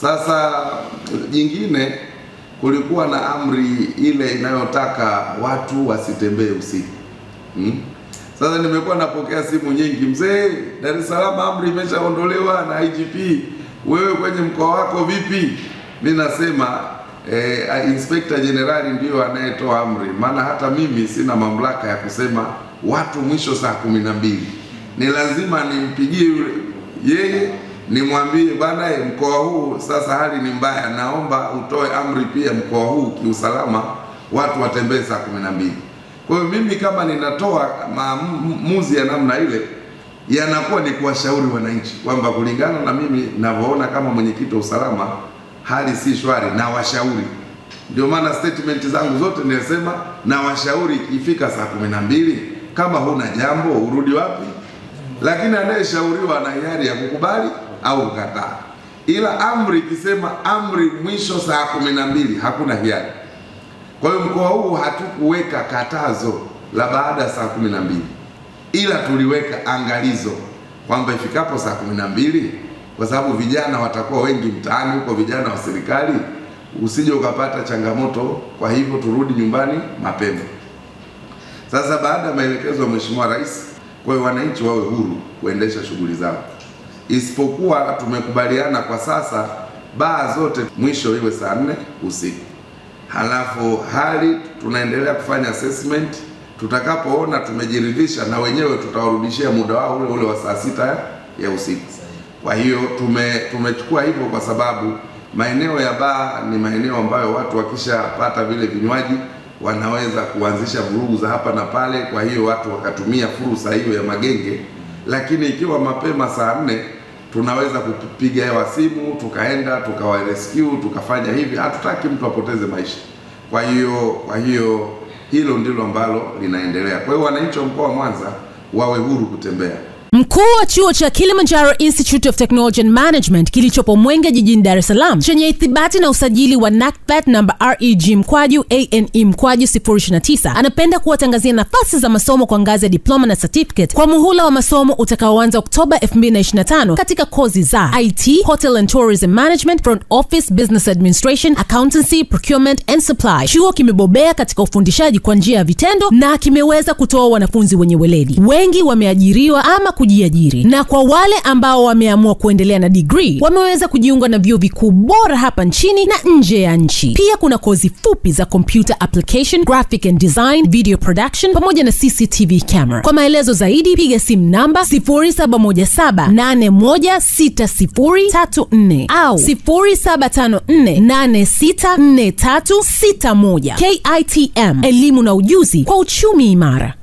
Sasa jingine, kulikuwa na amri ile inayotaka watu wasitembee usiku. Sasa nimekuwa napokea simu nyingi, mzee, Dar es Salaam amri imeshaondolewa na IGP, wewe kwenye mkoa wako vipi? Mimi nasema Inspector General ndio anayetoa amri, maana hata mimi sina mamlaka ya kusema watu mwisho saa 12. Ni lazima nimpigie yeye nimwambie bana, mkoa huu sasa hali ni mbaya, naomba utoe amri pia mkoa huu kiusalama watu watembee saa 12. Kwa hiyo mimi kama ninatoa maamuzi ya namna ile, yanakuwa ni kuwashauri wananchi kwamba kulingana na mimi ninavyoona kama mwenyekiti wa usalama hali si shwari, na washauri. Ndio maana statement zangu zote nilisema na washauri ikifika saa 12 kama huna jambo urudi wapi, lakini anayeshauriwa ana hiari ya kukubali au kukataa. Ila amri ikisema amri mwisho saa 12 hakuna hiari. Kwa hiyo mkoa huu hatukuweka katazo la baada ya saa 12, ila tuliweka angalizo kwamba ifikapo saa 12, kwa sababu vijana watakuwa wengi mtaani huko, vijana wa serikali, usije ukapata changamoto, kwa hivyo turudi nyumbani mapema. Sasa baada ya maelekezo ya Mheshimiwa Rais, kwa hiyo wananchi wawe huru kuendesha shughuli zao, isipokuwa tumekubaliana kwa sasa baa zote mwisho iwe saa 4 usiku. Halafu hali tunaendelea kufanya assessment, tutakapoona tumejiridhisha na wenyewe tutawarudishia muda wao ule wa saa 6 ya usiku. Kwa hiyo tumechukua hivyo kwa sababu maeneo ya baa ni maeneo ambayo watu wakishapata vile vinywaji wanaweza kuanzisha vurugu za hapa na pale, kwa hiyo watu wakatumia fursa hiyo ya magenge. Lakini ikiwa mapema saa 4 tunaweza kupiga hewa simu, tukaenda tukawarescue, tukafanya hivi, hatutaki mtu apoteze maisha. Kwa hiyo hilo ndilo ambalo linaendelea. Kwa hiyo wananchi wa mkoa wa Mwanza wawe huru kutembea. Mkuu wa chuo cha Kilimanjaro Institute of Technology and Management kilichopo Mwenge jijini Dar es Salaam chenye ithibati na usajili wa NACTVET namba REG/ANE/029 anapenda kuwatangazia nafasi za masomo kwa ngazi ya diploma na certificate kwa muhula wa masomo utakaoanza Oktoba 2025 katika kozi za IT, Hotel and Tourism Management, Front Office, Business Administration, Accountancy, Procurement and Supply. Chuo kimebobea katika ufundishaji kwa njia ya vitendo na kimeweza kutoa wanafunzi wenye weledi. Wengi wameajiriwa ama kujiajiri, na kwa wale ambao wameamua kuendelea na degree wameweza kujiunga na vyuo vikuu bora hapa nchini na nje ya nchi. Pia kuna kozi fupi za computer application, graphic and design, video production pamoja na CCTV camera. Kwa maelezo zaidi piga simu namba 0717816034 au 0754864361. KITM, elimu na ujuzi kwa uchumi imara.